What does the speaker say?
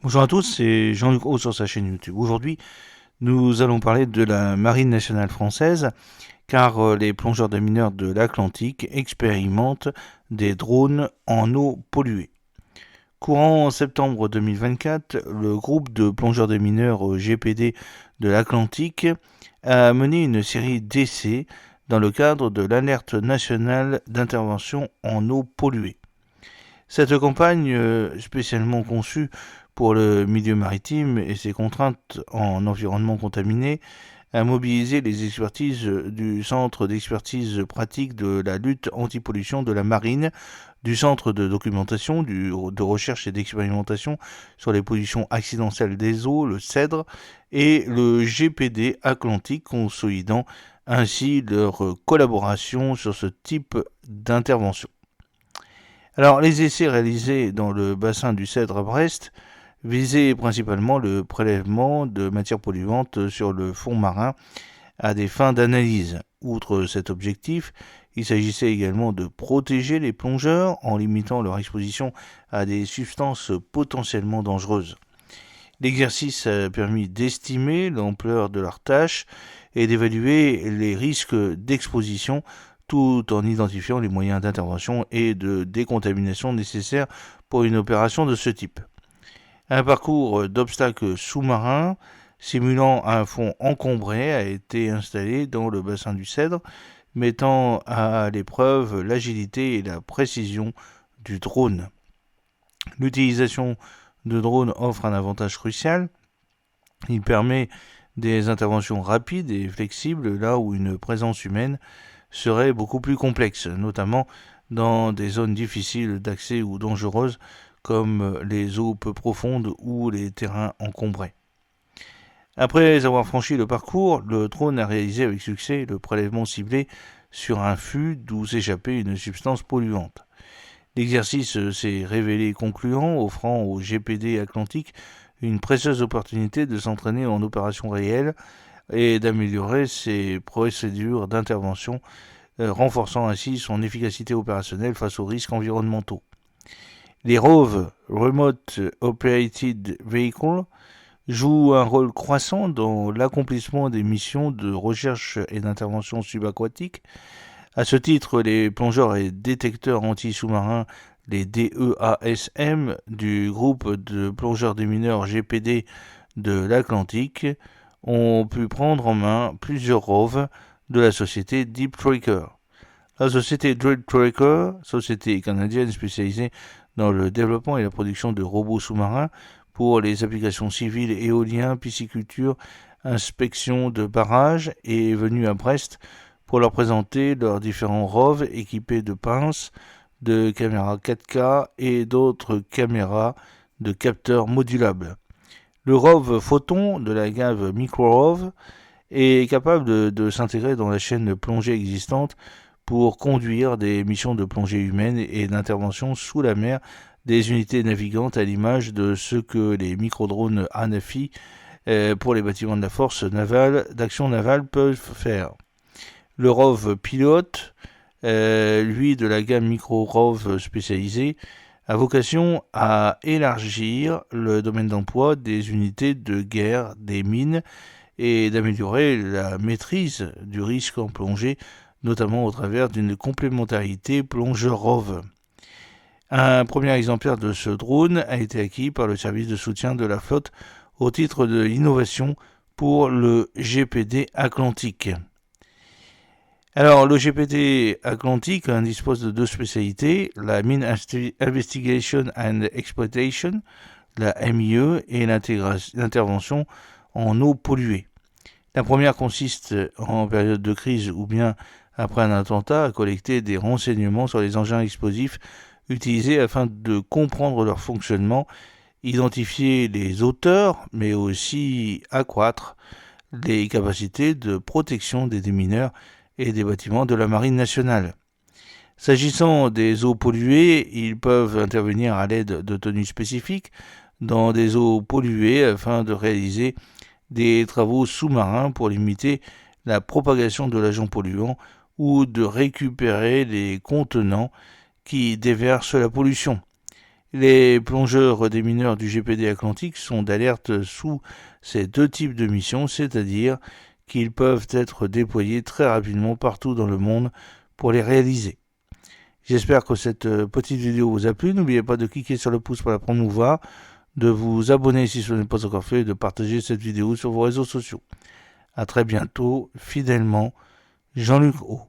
Bonjour à tous, c'est Jean-Luc Haut sur sa chaîne YouTube. Aujourd'hui, nous allons parler de la Marine nationale française, car les plongeurs de mineurs de l'Atlantique expérimentent des drones en eau polluée. Courant en septembre 2024, le groupe de plongeurs de mineurs GPD de l'Atlantique a mené une série d'essais dans le cadre de l'alerte nationale d'intervention en eau polluée. Cette campagne, spécialement conçue pour le milieu maritime et ses contraintes en environnement contaminé, a mobilisé les expertises du Centre d'expertise pratique de la lutte anti-pollution de la marine, du Centre de documentation, de recherche et d'expérimentation sur les pollutions accidentelles des eaux, le CEDRE, et le GPD Atlantique, consolidant ainsi leur collaboration sur ce type d'intervention. Alors, les essais réalisés dans le bassin du Cèdre à Brest visaient principalement le prélèvement de matières polluantes sur le fond marin à des fins d'analyse. Outre cet objectif, il s'agissait également de protéger les plongeurs en limitant leur exposition à des substances potentiellement dangereuses. L'exercice a permis d'estimer l'ampleur de leur tâche et d'évaluer les risques d'exposition tout en identifiant les moyens d'intervention et de décontamination nécessaires pour une opération de ce type. Un parcours d'obstacles sous-marins simulant un fond encombré a été installé dans le bassin du Cèdre, mettant à l'épreuve l'agilité et la précision du drone. L'utilisation de drones offre un avantage crucial. Il permet des interventions rapides et flexibles là où une présence humaine serait beaucoup plus complexe, notamment dans des zones difficiles d'accès ou dangereuses comme les eaux peu profondes ou les terrains encombrés. Après avoir franchi le parcours, le drone a réalisé avec succès le prélèvement ciblé sur un fût d'où s'échappait une substance polluante. L'exercice s'est révélé concluant, offrant au GPD Atlantique une précieuse opportunité de s'entraîner en opération réelle et d'améliorer ses procédures d'intervention, renforçant ainsi son efficacité opérationnelle face aux risques environnementaux. Les ROV, Remote Operated Vehicle, jouent un rôle croissant dans l'accomplissement des missions de recherche et d'intervention subaquatique. À ce titre, les plongeurs et détecteurs anti-sous-marins, les DEASM, du groupe de plongeurs des mineurs GPD de l'Atlantique, ont pu prendre en main plusieurs ROV de la société Deep Tracker. La société Deep Tracker, société canadienne spécialisée dans le développement et la production de robots sous-marins pour les applications civiles, éolien, pisciculture, inspection de barrages, est venue à Brest pour leur présenter leurs différents ROV équipés de pinces, de caméras 4K et d'autres caméras de capteurs modulables. Le ROV Photon de la gamme MicroROV est capable de s'intégrer dans la chaîne plongée existante pour conduire des missions de plongée humaine et d'intervention sous la mer des unités navigantes à l'image de ce que les microdrones ANAFI pour les bâtiments de la force navale d'action navale peuvent faire. Le ROV Pilote, lui de la gamme micro-ROV spécialisée, a vocation à élargir le domaine d'emploi des unités de guerre des mines et d'améliorer la maîtrise du risque en plongée, notamment au travers d'une complémentarité plongeur-ROV. Un premier exemplaire de ce drone a été acquis par le service de soutien de la flotte au titre de l'innovation pour le GPD Atlantique. Alors, le GPT Atlantique dispose de deux spécialités, la Mine Investigation and Exploitation, la MIE, et l'intervention en eau polluée. La première consiste, en période de crise ou bien après un attentat, à collecter des renseignements sur les engins explosifs utilisés afin de comprendre leur fonctionnement, identifier les auteurs, mais aussi accroître les capacités de protection des démineurs et des bâtiments de la Marine nationale. S'agissant des eaux polluées, ils peuvent intervenir à l'aide de tenues spécifiques dans des eaux polluées afin de réaliser des travaux sous-marins pour limiter la propagation de l'agent polluant ou de récupérer les contenants qui déversent la pollution. Les plongeurs des mineurs du GPD Atlantique sont d'alerte sous ces deux types de missions, c'est-à-dire qu'ils peuvent être déployés très rapidement partout dans le monde pour les réaliser. J'espère que cette petite vidéo vous a plu. N'oubliez pas de cliquer sur le pouce pour la promouvoir, de vous abonner si ce n'est pas encore fait et de partager cette vidéo sur vos réseaux sociaux. A très bientôt, fidèlement, Jean-Luc O.